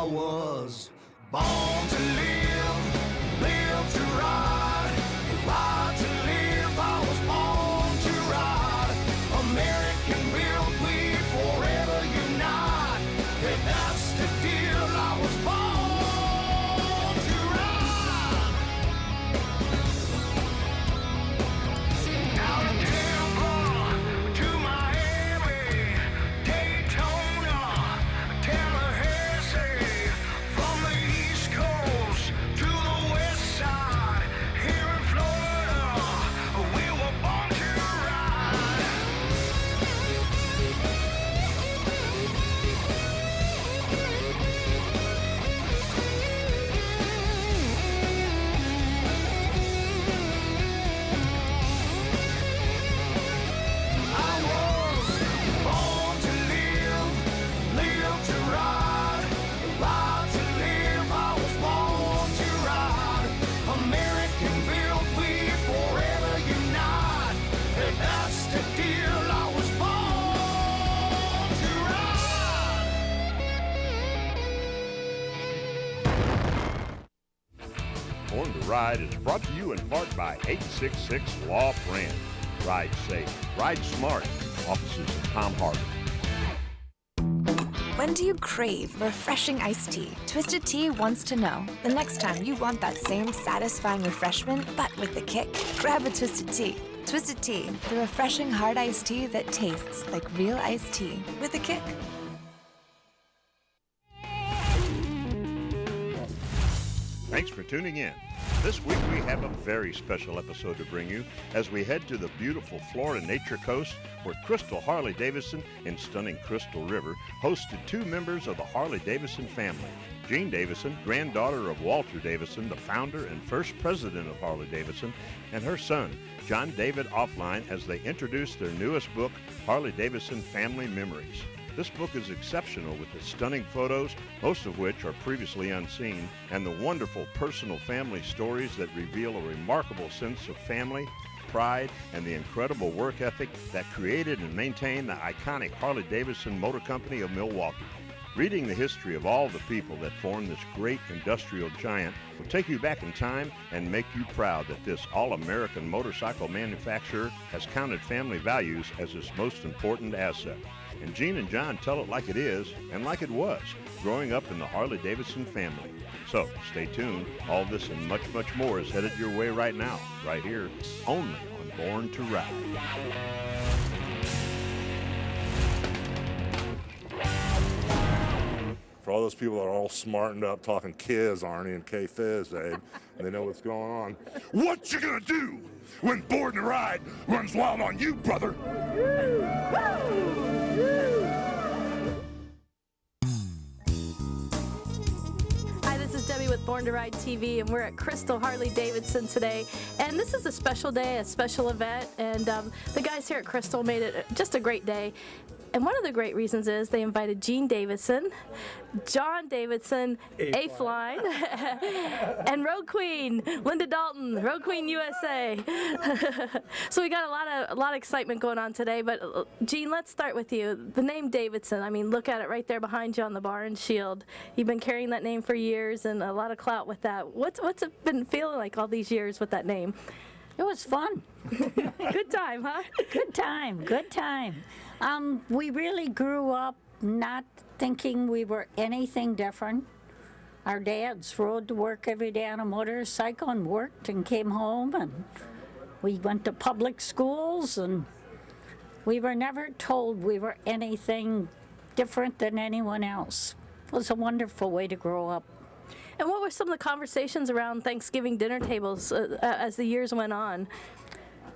I was born to live, live to ride, ride to live. I was born to ride. American built, we forever unite. Hey, that's the deal. I was born to ride. Out of Tampa to Miami, Daytona, Tallahassee, from the East Coast to the West Side, here in Florida, we were born to ride. I was born to live, live to ride, ride to live. I was born to ride. American built, we forever unite. And that's the deal. I was born to ride. Born to Ride is brought to you in part by 866 Law Friend. Ride safe, ride smart. Offices in Palm Harbor. When do you crave refreshing iced tea? Twisted Tea wants to know the next time you want that same satisfying refreshment, but with a kick. Grab a Twisted Tea. Twisted Tea, the refreshing hard iced tea that tastes like real iced tea with a kick. Thanks for tuning in. This week we have a very special episode to bring you as we head to the beautiful Florida Nature Coast where Crystal Harley-Davidson and stunning Crystal River hosted two members of the Harley-Davidson family. Jean Davidson, granddaughter of Walter Davidson, the founder and first president of Harley-Davidson, and her son, Jon David Offline, as they introduced their newest book, Harley-Davidson Family Memories. This book is exceptional with its stunning photos, most of which are previously unseen, and the wonderful personal family stories that reveal a remarkable sense of family, pride, and the incredible work ethic that created and maintained the iconic Harley-Davidson Motor Company of Milwaukee. Reading the history of all the people that formed this great industrial giant will take you back in time and make you proud that this all-American motorcycle manufacturer has counted family values as its most important asset. And Jean and Jon tell it like it is and like it was, growing up in the Harley-Davidson family. So stay tuned. All this and much, much more is headed your way right now, right here, only on Born to Ride. For all those people that are all smartened up talking Kiz, Arnie, and K-Fizz, Abe, and they know what's going on. What you gonna do when Born to Ride runs wild on you, brother? Hi, this is Debbie with Born to Ride TV, and we're at Crystal Harley-Davidson today. And this is a special day, a special event, and the guys here at Crystal made it just a great day. And one of the great reasons is they invited Jean Davidson, Jon Davidson, A-Fline, and Road Queen, Linda Dalton, Road Queen USA. So we got a lot of excitement going on today. But Jean, let's start with you. The name Davidson, I mean, look at it right there behind you on the bar and shield. You've been carrying that name for years and a lot of clout with that. What's it been feeling like all these years with that name? It was fun. Good time, huh? Good time. We really grew up not thinking we were anything different. Our dads rode to work every day on a motorcycle and worked and came home, and we went to public schools, and we were never told we were anything different than anyone else. It was a wonderful way to grow up. And what were some of the conversations around Thanksgiving dinner tables as the years went on?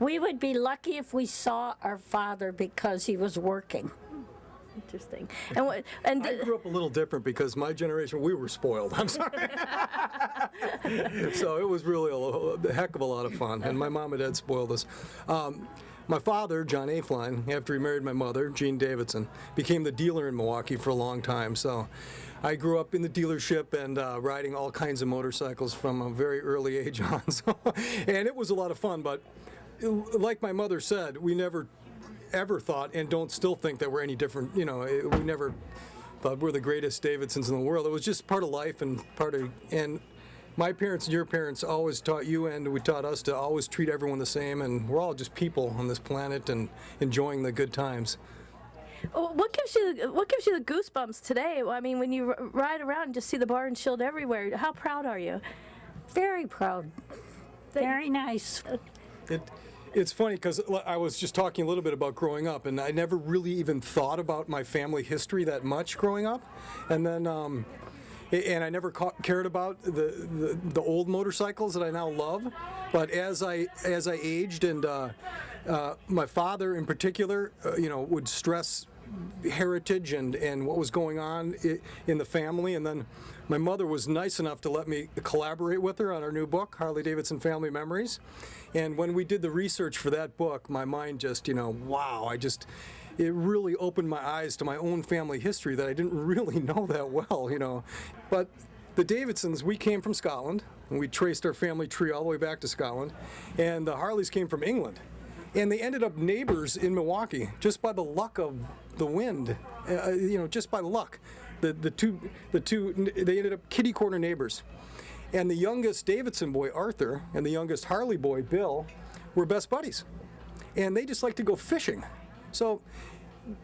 We would be lucky if we saw our father because he was working. Interesting. I grew up a little different because my generation, we were spoiled. I'm sorry. So it was really a heck of a lot of fun, and my mom and dad spoiled us. My father, John A-Fline, after he married my mother, Jean Davidson, became the dealer in Milwaukee for a long time. So I grew up in the dealership and riding all kinds of motorcycles from a very early age on. And it was a lot of fun, but like my mother said, we never ever thought and don't still think that we're any different. You know, we never thought we're the greatest Davidsons in the world. It was just part of life and my parents and your parents always taught you, and we taught us, to always treat everyone the same, and we're all just people on this planet and enjoying the good times. What gives you the goosebumps today? I mean, when you ride around and just see the bar and shield everywhere, how proud are you? Very proud. Very nice. It's funny because I was just talking a little bit about growing up, and I never really even thought about my family history that much growing up, and then and I never cared about the old motorcycles that I now love. But as I aged, and my father in particular, would stress heritage and what was going on in the family, and then my mother was nice enough to let me collaborate with her on our new book, Harley-Davidson Family Memories. And when we did the research for that book, my mind just, wow, it really opened my eyes to my own family history that I didn't really know that well, But the Davidsons, we came from Scotland, and we traced our family tree all the way back to Scotland, and the Harleys came from England. And they ended up neighbors in Milwaukee just by the luck of the wind, just by luck. The two, they ended up kitty corner neighbors. And the youngest Davidson boy, Arthur, and the youngest Harley boy, Bill, were best buddies. And they just liked to go fishing. So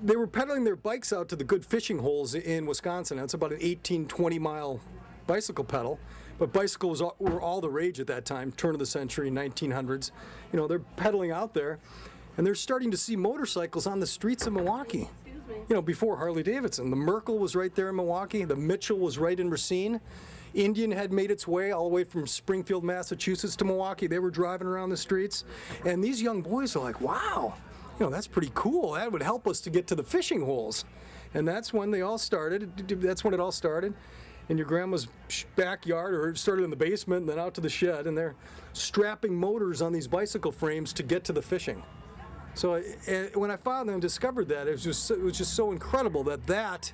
they were pedaling their bikes out to the good fishing holes in Wisconsin. That's about an 18, 20-mile bicycle pedal. But bicycles were all the rage at that time, turn of the century, 1900s. They're pedaling out there, and they're starting to see motorcycles on the streets of Milwaukee. Before Harley-Davidson. The Merkel was right there in Milwaukee. The Mitchell was right in Racine. Indian had made its way all the way from Springfield, Massachusetts to Milwaukee. They were driving around the streets. And these young boys are like, wow, that's pretty cool. That would help us to get to the fishing holes. And that's when they all started. That's when it all started. In your grandma's backyard, or it started in the basement and then out to the shed, and they're strapping motors on these bicycle frames to get to the fishing. So when I found and discovered that, it was just so incredible that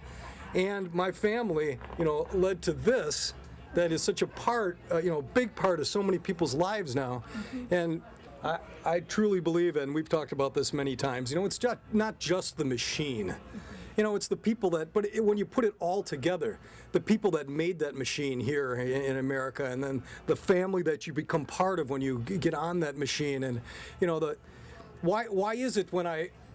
and my family, led to this. That is such a part, big part of so many people's lives now. Mm-hmm. And I truly believe, and we've talked about this many times, it's not just the machine. It's the people when you put it all together, the people that made that machine here in America, and then the family that you become part of when you get on that machine, and why is it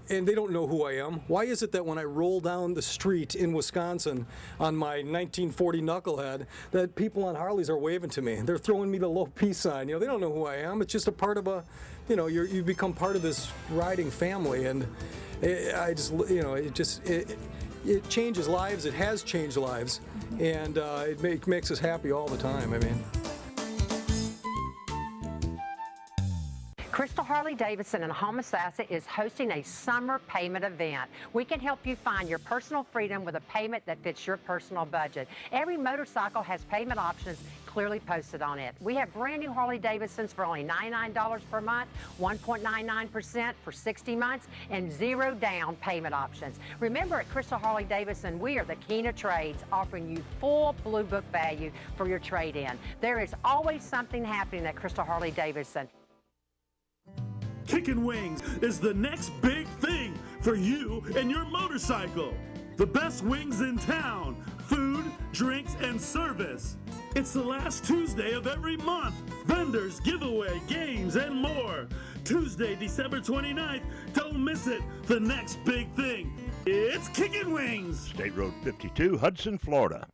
and they don't know who I am, why is it that when I roll down the street in Wisconsin on my 1940 knucklehead, that people on Harleys are waving to me? They're throwing me the low peace sign. They don't know who I am. It's just a part of you become part of this riding family, and it changes lives. It has changed lives, and it makes us happy all the time. Crystal Harley-Davidson in Homosassa is hosting a summer payment event. We can help you find your personal freedom with a payment that fits your personal budget. Every motorcycle has payment options clearly posted on it. We have brand new Harley-Davidsons for only $99 per month, 1.99% for 60 months, and 0 down payment options. Remember, at Crystal Harley-Davidson, we are the king of trades, offering you full Blue Book value for your trade-in. There is always something happening at Crystal Harley-Davidson. Kickin' Wings is the next big thing for you and your motorcycle. The best wings in town, food, drinks, and service. It's the last Tuesday of every month. Vendors, giveaway, games, and more. Tuesday, December 29th. Don't miss it. The next big thing. It's Kickin' Wings. State Road 52, Hudson, Florida.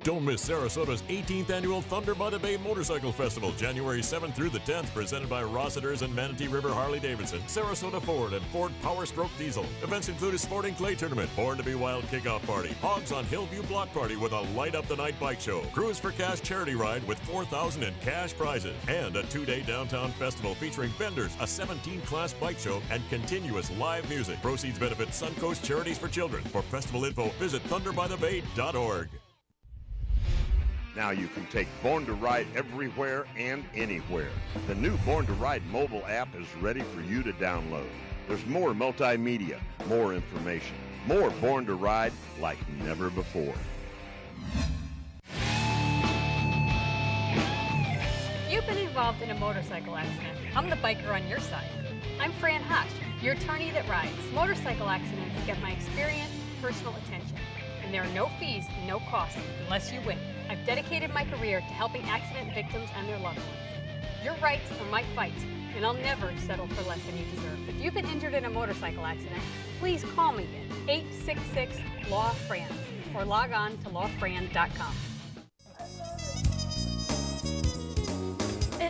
Don't miss Sarasota's 18th annual Thunder by the Bay Motorcycle Festival, January 7th through the 10th, presented by Rossiter's and Manatee River Harley-Davidson, Sarasota Ford, and Ford Power Stroke Diesel. Events include a sporting clay tournament, Born to be Wild kickoff party, Hogs on Hillview block party with a Light Up the Night bike show, Cruise for Cash charity ride with $4,000 in cash prizes, and a 2-day downtown festival featuring vendors, a 17-class bike show, and continuous live music. Proceeds benefit Suncoast Charities for Children. For festival info, visit thunderbythebay.org. Now you can take Born to Ride everywhere and anywhere. The new Born to Ride mobile app is ready for you to download. There's more multimedia, more information, more Born to Ride like never before. You've been involved in a motorcycle accident. I'm the biker on your side. I'm Fran Hush, your attorney that rides. Motorcycle accidents get my experience, personal attention. And there are no fees and no costs unless you win. I've dedicated my career to helping accident victims and their loved ones. Your rights are my fight, and I'll never settle for less than you deserve. If you've been injured in a motorcycle accident, please call me at 866-LAW-FRAN or log on to lawfran.com.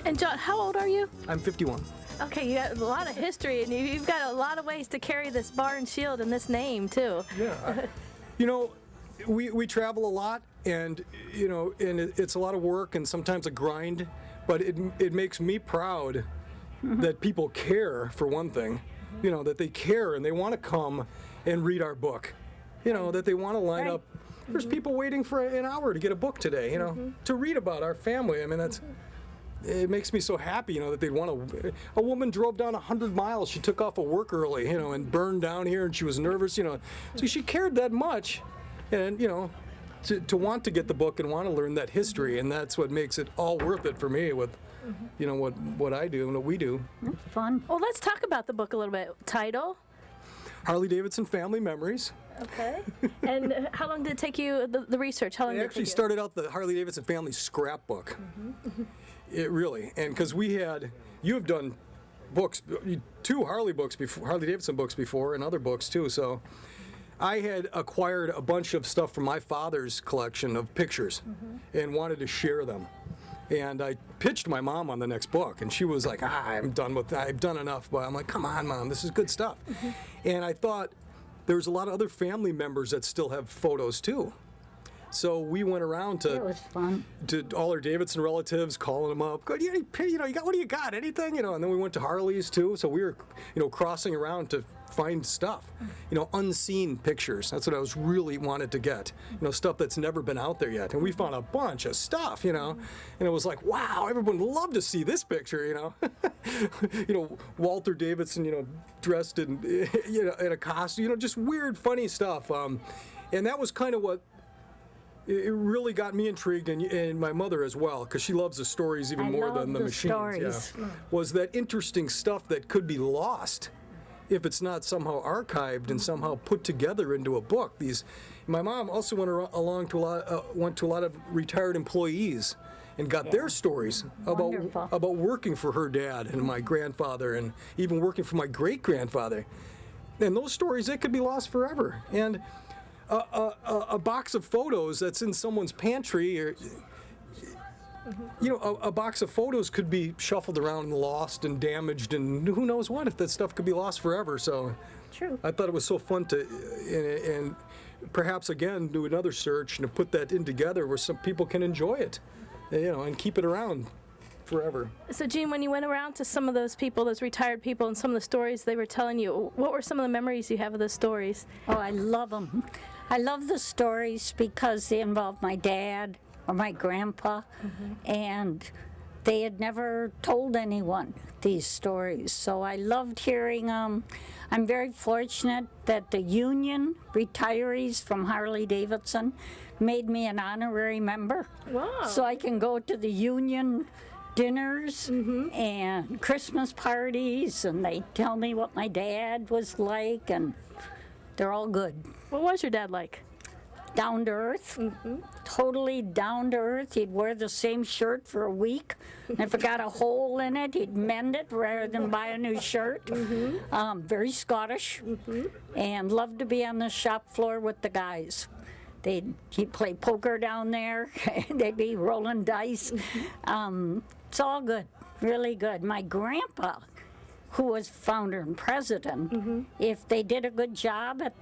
And John, how old are you? I'm 51. Okay, you got a lot of history, and you've got a lot of ways to carry this bar and shield and this name too. Yeah. You know, we travel a lot, and you know, and it's a lot of work and sometimes a grind, but it makes me proud that people care, for one thing. You know, that they care and they want to come and read our book. You know, that they want to line up. There's people waiting for an hour to get a book today, you know, to read about our family. I mean, it makes me so happy, you know, that they'd want to. A woman drove down 100 miles. She took off of work early, you know, and burned down here, and she was nervous, you know. So she cared that much, and, you know, to want to get the book and want to learn that history, and that's what makes it all worth it for me with, you know, what I do and what we do. It's fun. Well, let's talk about the book a little bit. Title? Harley-Davidson Family Memories. Okay. And how long did it take you, the research? How long I did it actually take you? started out the Harley-Davidson family scrapbook. It really, and because you have done books, 2 Harley-Davidson books before, and other books too. So I had acquired a bunch of stuff from my father's collection of pictures and wanted to share them. And I pitched my mom on the next book, and she was like, I've done enough. But I'm like, come on, Mom, this is good stuff. And I thought there's a lot of other family members that still have photos too. So we went around to all our Davidson relatives, calling them up. Good, you know, what do you got? Anything, you know? And then we went to Harley's too. So we were, you know, crossing around to find stuff, you know, unseen pictures. That's what I was really wanted to get, you know, stuff that's never been out there yet. And we found a bunch of stuff, you know, and it was like, wow, everyone would love to see this picture, you know. You know, Walter Davidson, you know, dressed in, you know, in a costume, you know, just weird, funny stuff. And that was kind of what. It really got me intrigued, and my mother as well, because she loves the stories even more than the machines. Stories. Yeah. Was that interesting stuff that could be lost if it's not somehow archived and somehow put together into a book. My mom also went to a lot of retired employees and got their stories about working for her dad and my grandfather, and even working for my great-grandfather. And those stories, they could be lost forever. And a box of photos that's in someone's pantry, or you know, a box of photos could be shuffled around and lost and damaged, and who knows what, if that stuff could be lost forever. So True. I thought it was so fun to and perhaps again do another search and put that in together where some people can enjoy it, you know, and keep it around forever. So, Jean, when you went around to some of those people, those retired people, and some of the stories they were telling you, what were some of the memories you have of those stories? Oh, I love them. I love the stories because they involve my dad or my grandpa, and they had never told anyone these stories. So I loved hearing them. I'm very fortunate that the union retirees from Harley-Davidson made me an honorary member. Wow. So I can go to the union dinners and Christmas parties, and they tell me what my dad was like, and they're all good. What was your dad like? Down to earth, totally down to earth. He'd wear the same shirt for a week. And if it got a hole in it, he'd mend it rather than buy a new shirt. Very Scottish, and loved to be on the shop floor with the guys. He'd play poker down there. They'd be rolling dice. It's all good, really good. My grandpa, who was founder and president, if they did a good job at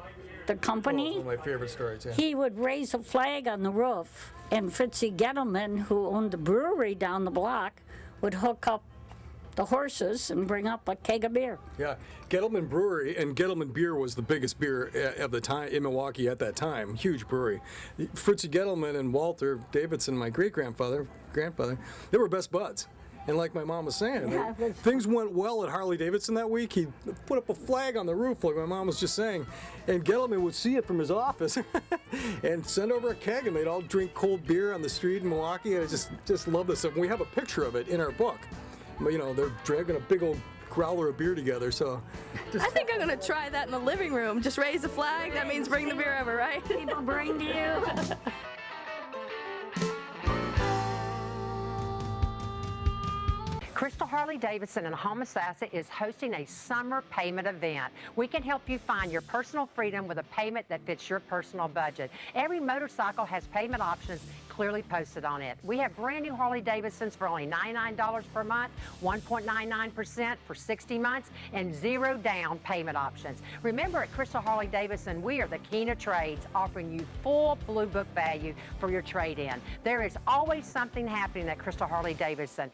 the company, One of my favorite stories, yeah. he would raise a flag on the roof, and Fritzy Gettleman, who owned the brewery down the block, would hook up the horses and bring up a keg of beer. Yeah, Gettleman Brewery, and Gettleman Beer was the biggest beer of the time in Milwaukee at that time. Huge brewery. Fritzy Gettleman and Walter Davidson, my grandfather, they were best buds. And like my mom was saying, things went well at Harley-Davidson that week. He put up a flag on the roof, like my mom was just saying, and Gettleman would see it from his office and send over a keg, and they'd all drink cold beer on the street in Milwaukee. And I just love this. And we have a picture of it in our book. You know, they're dragging a big old growler of beer together. So, I think I'm going to try that in the living room. Just raise a flag. That means bring the beer over, right? People bring to you. Crystal Harley-Davidson in Homosassa is hosting a summer payment event. We can help you find your personal freedom with a payment that fits your personal budget. Every motorcycle has payment options clearly posted on it. We have brand new Harley-Davidsons for only $99 per month, 1.99% for 60 months, and 0 down payment options. Remember, at Crystal Harley-Davidson, we are the king of trades, offering you full Blue Book value for your trade-in. There is always something happening at Crystal Harley-Davidson.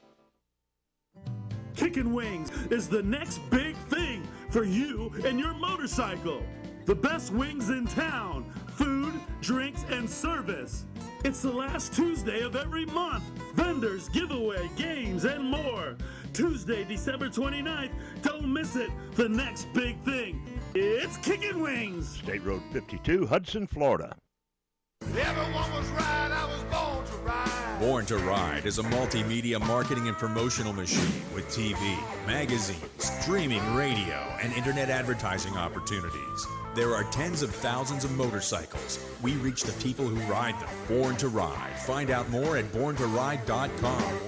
Kickin' Wings is the next big thing for you and your motorcycle. The best wings in town, food, drinks, and service. It's the last Tuesday of every month. Vendors, giveaway, games, and more. Tuesday, December 29th. Don't miss it. The next big thing. It's Kickin' Wings. State Road 52, Hudson, Florida. Everyone was right, I was born to ride. Born to Ride is a multimedia marketing and promotional machine with TV, magazines, streaming radio, and internet advertising opportunities. There are tens of thousands of motorcycles. We reach the people who ride them. Born to Ride. Find out more at borntoride.com.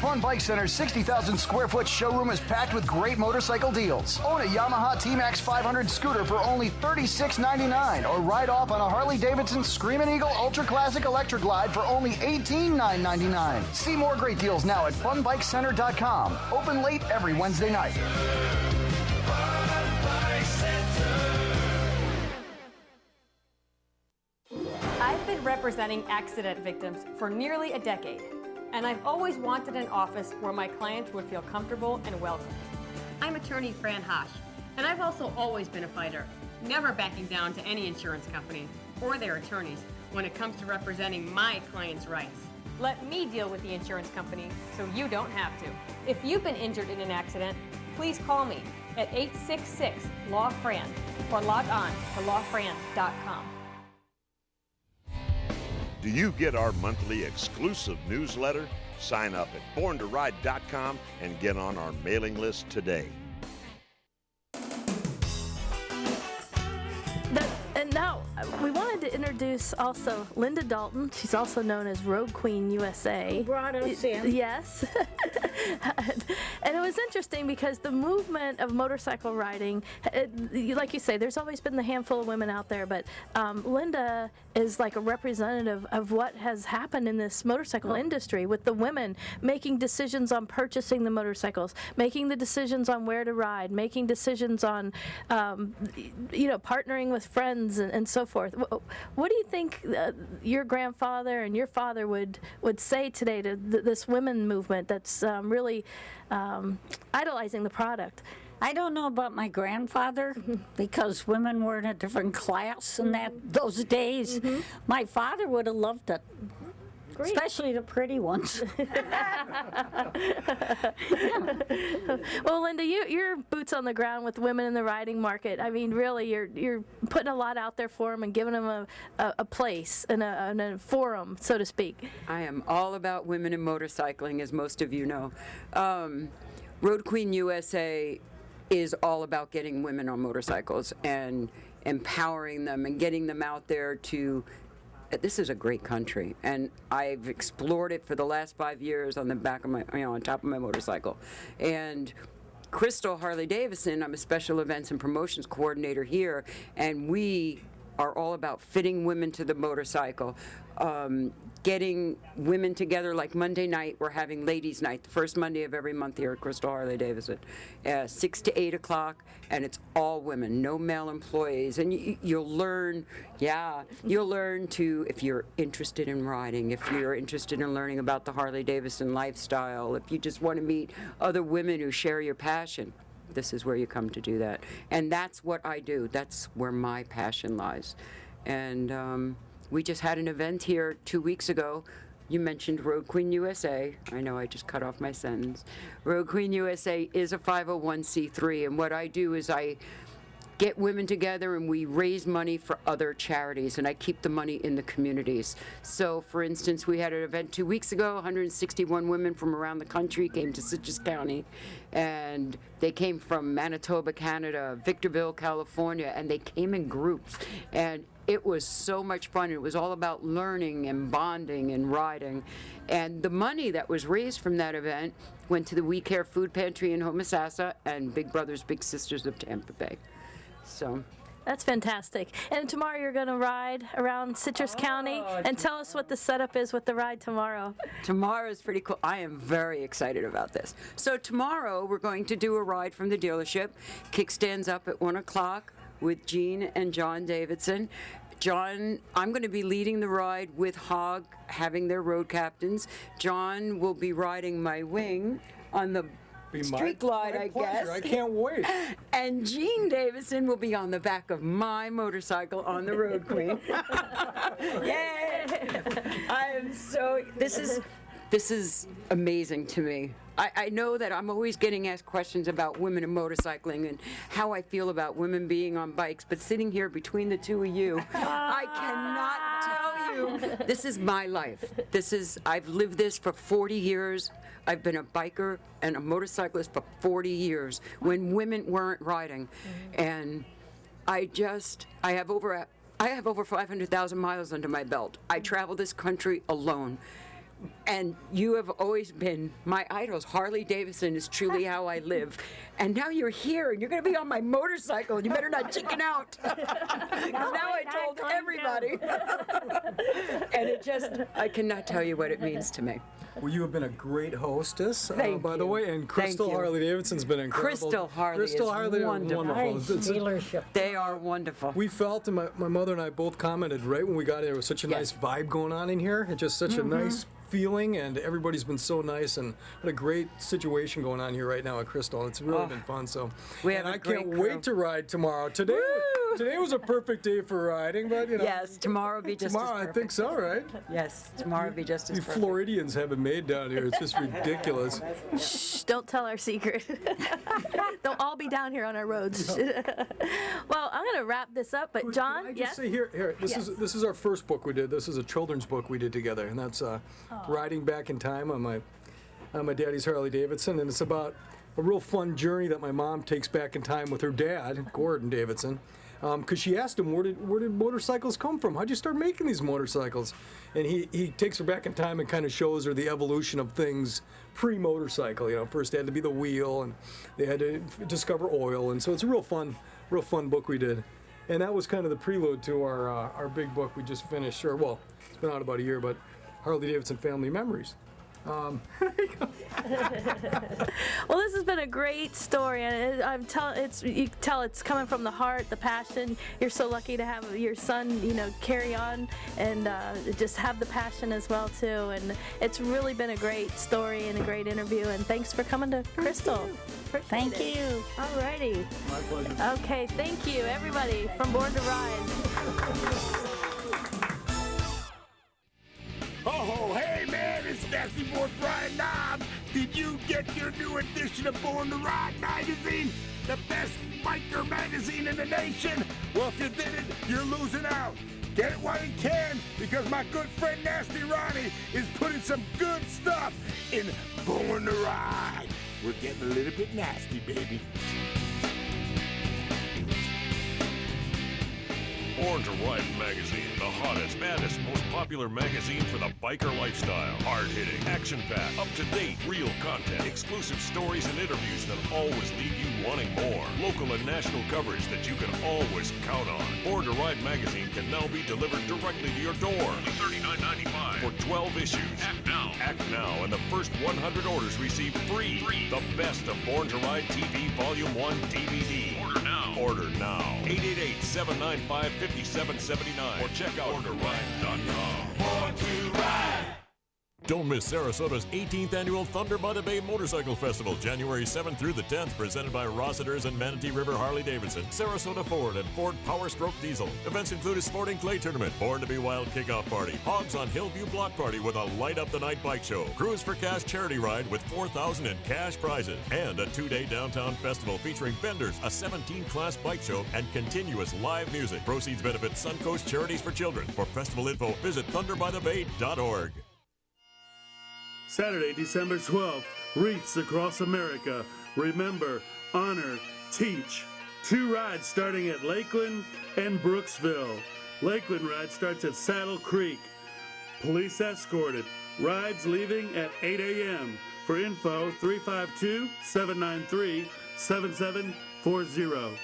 Fun Bike Center's 60,000 square foot showroom is packed with great motorcycle deals. Own a Yamaha T-Max 500 scooter for only $36.99 or ride off on a Harley-Davidson Screamin' Eagle Ultra Classic Electric Glide for only $18,999. See more great deals now at funbikecenter.com. Open late every Wednesday night. I've been representing accident victims for nearly a decade, and I've always wanted an office where my clients would feel comfortable and welcome. I'm attorney Fran Hosh, and I've also always been a fighter, never backing down to any insurance company or their attorneys when it comes to representing my clients' rights. Let me deal with the insurance company so you don't have to. If you've been injured in an accident, please call me at 866-LAW-FRAN or log on to lawfran.com. Do you get our monthly exclusive newsletter? Sign up at borntoride.com and get on our mailing list today. And now we wanted to introduce also Linda Dalton. She's also known as Road Queen USA. Who brought us in. Yes. And it was interesting because the movement of motorcycle riding, like you say, there's always been the handful of women out there, but Linda is like a representative of what has happened in this motorcycle industry with the women making decisions on purchasing the motorcycles, making the decisions on where to ride, making decisions on, partnering with friends and so forth. What do you think your grandfather and your father would say today to this women movement that's really idolizing the product? I don't know about my grandfather because women were in a different class in those days. Mm-hmm. My father would have loved it. Great. Especially the pretty ones. Well, Linda, you're boots on the ground with women in the riding market. I mean, really, you're putting a lot out there for them and giving them a place and a forum, so to speak. I am all about women in motorcycling, as most of you know. Road Queen USA is all about getting women on motorcycles and empowering them and getting them out there to. This is a great country, and I've explored it for the last 5 years on the back of my, on top of my motorcycle. And Crystal Harley-Davidson, I'm a special events and promotions coordinator here, and we are all about fitting women to the motorcycle, getting women together. Like Monday night, we're having Ladies' Night, the first Monday of every month here at Crystal Harley-Davidson, 6 to 8 o'clock, and it's all women, no male employees. And you'll learn, if you're interested in riding, if you're interested in learning about the Harley-Davidson lifestyle, if you just want to meet other women who share your passion, this is where you come to do that. And that's what I do. That's where my passion lies. And we just had an event here 2 weeks ago. You mentioned Road Queen USA. I know I just cut off my sentence. Road Queen USA is a 501c3, and what I do is I get women together and we raise money for other charities, and I keep the money in the communities. So, for instance, we had an event 2 weeks ago. 161 women from around the country came to Citrus County, and they came from Manitoba, Canada, Victorville, California, and they came in groups. And it was so much fun. It was all about learning and bonding and riding. And the money that was raised from that event went to the We Care Food Pantry in Homosassa and Big Brothers Big Sisters of Tampa Bay. So That's fantastic. And tomorrow you're going to ride around Citrus County, and tell us what the setup is with the ride tomorrow. Tomorrow is pretty cool. I am very excited about this. So tomorrow we're going to do a ride from the dealership. Kickstands up at 1 o'clock with Jean and Jon Davidson. John, I'm going to be leading the ride with Hogg having their road captains. John will be riding my wing on the street glide, I guess. I can't wait. And Jean Davidson will be on the back of my motorcycle on the Road Queen. Yay! I am so. This is amazing to me. I know that I'm always getting asked questions about women in motorcycling and how I feel about women being on bikes, but sitting here between the two of you, I cannot tell you. This is my life. I've lived this for 40 years. I've been a biker and a motorcyclist for 40 years when women weren't riding. And I have over 500,000 miles under my belt. I travel this country alone. And you have always been my idols. Harley-Davidson is truly how I live. And now you're here, and you're going to be on my motorcycle, and you better not chicken out. Because now I told everybody. And I cannot tell you what it means to me. Well, you have been a great hostess, by the you. way, and Crystal Harley-Davidson's been incredible. Crystal Harley is wonderful. Dealership. They are wonderful. We felt, and my mother and I both commented right when we got in, there was such a nice vibe going on in here. It's just such a nice feeling, and everybody's been so nice, and what a great situation going on here right now at Crystal. It's really been fun. So, and I can't wait to ride tomorrow. Today was a perfect day for riding, but yes, tomorrow will be just tomorrow. as perfect. I think so, right? Yes, tomorrow will be just as You perfect. Floridians have it made down here. It's just ridiculous. Shh, don't tell our secret. They'll all be down here on our roads. Well, I'm going to wrap this up, but John, Can I just say here, this is our first book we did. This is a children's book we did together, and that's Riding Back in Time on my daddy's Harley-Davidson, and it's about a real fun journey that my mom takes back in time with her dad, Gordon Davidson, because she asked him, where did motorcycles come from? How'd you start making these motorcycles? And he takes her back in time and kind of shows her the evolution of things pre-motorcycle. First they had to be the wheel, and they had to discover oil, and so it's a real fun book we did. And that was kind of the prelude to our big book we just finished, it's been out about a year, but Harley-Davidson Family Memories. Well, this has been a great story, and you can tell it's coming from the heart, the passion. You're so lucky to have your son, carry on and just have the passion as well too. And it's really been a great story and a great interview. And thanks for coming to Crystal. Thank you. Alrighty. My pleasure. Okay, thank you everybody from Born to Ride. Oh, hey man, it's Nasty Boy Brian Knob. Did you get your new edition of Born to Ride magazine? The best biker magazine in the nation? Well, if you didn't, you're losing out. Get it while you can, because my good friend Nasty Ronnie is putting some good stuff in Born to Ride. We're getting a little bit nasty, baby. Born to Ride magazine, the hottest, baddest, most popular magazine for the biker lifestyle. Hard-hitting, action-packed, up-to-date, real content, exclusive stories and interviews that always leave you wanting more. Local and national coverage that you can always count on. Born to Ride magazine can now be delivered directly to your door. $39.95 for 12 issues. Act now. Act now, and the first 100 orders receive free. The best of Born to Ride TV Volume 1 DVD. Order now. Order now. 888-795-5779 or check out BornToRide.com. Born to Ride. Don't miss Sarasota's 18th annual Thunder by the Bay Motorcycle Festival, January 7th through the 10th, presented by Rossiter's and Manatee River Harley-Davidson, Sarasota Ford, and Ford Power Stroke Diesel. Events include a sporting clay tournament, Born to be Wild kickoff party, Hogs on Hillview block party with a light up the night bike show, Cruise for Cash charity ride with $4,000 in cash prizes, and a 2-day downtown festival featuring vendors, a 17-class bike show, and continuous live music. Proceeds benefit Suncoast Charities for Children. For festival info, visit thunderbythebay.org. Saturday, December 12th, wreaths across America. Remember, honor, teach. 2 rides starting at Lakeland and Brooksville. Lakeland ride starts at Saddle Creek. Police escorted. Rides leaving at 8 a.m. For info, 352-793-7740.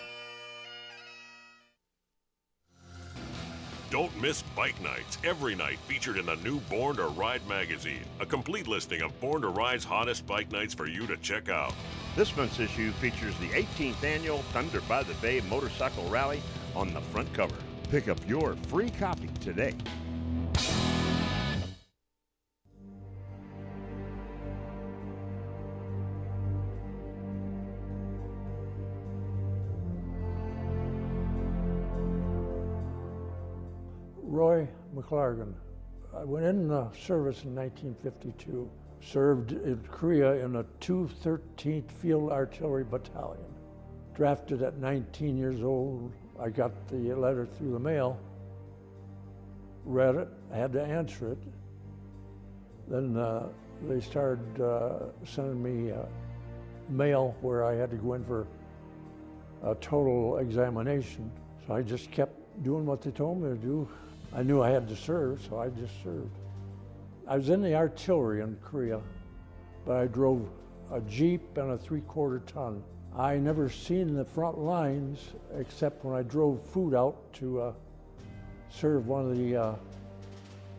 Don't miss Bike Nights, every night featured in the new Born to Ride magazine. A complete listing of Born to Ride's hottest bike nights for you to check out. This month's issue features the 18th annual Thunder by the Bay Motorcycle Rally on the front cover. Pick up your free copy today. Roy McLargan. I went in the service in 1952, served in Korea in a 213th Field Artillery Battalion. Drafted at 19 years old, I got the letter through the mail, read it, I had to answer it. Then they started sending me mail where I had to go in for a total examination. So I just kept doing what they told me to do. I knew I had to serve, so I just served. I was in the artillery in Korea, but I drove a Jeep and a 3/4 ton. I never seen the front lines except when I drove food out to serve one of the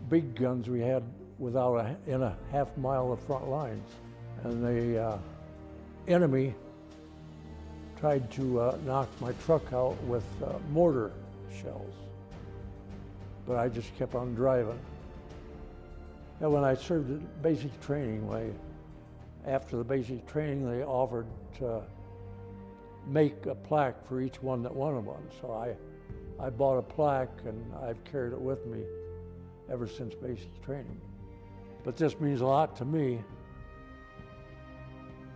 big guns we had in a half mile of front lines. And the enemy tried to knock my truck out with mortar shells. But I just kept on driving. And when I served at basic training, after the basic training, they offered to make a plaque for each one that wanted one. So I bought a plaque and I've carried it with me ever since basic training. But this means a lot to me.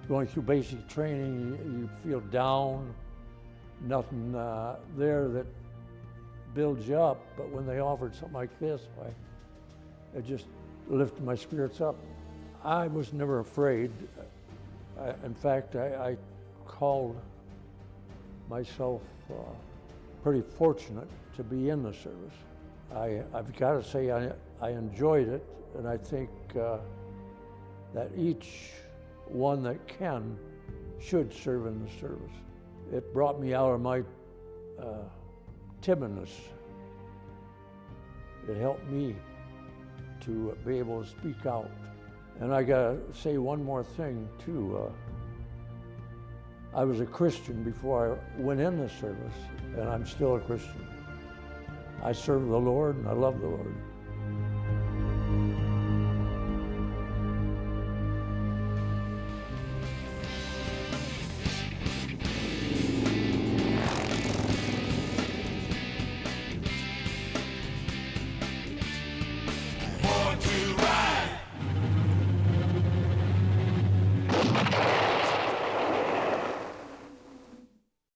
Going through basic training, you feel down, nothing there that builds you up, but when they offered something like this, it just lifted my spirits up. I was never afraid. In fact, I called myself pretty fortunate to be in the service. I've got to say I enjoyed it, and I think that each one that can should serve in the service. It brought me out of my timidness. It helped me to be able to speak out. And I gotta say one more thing too. I was a Christian before I went in the service, and I'm still a Christian. I serve the Lord and I love the Lord. Born to ride.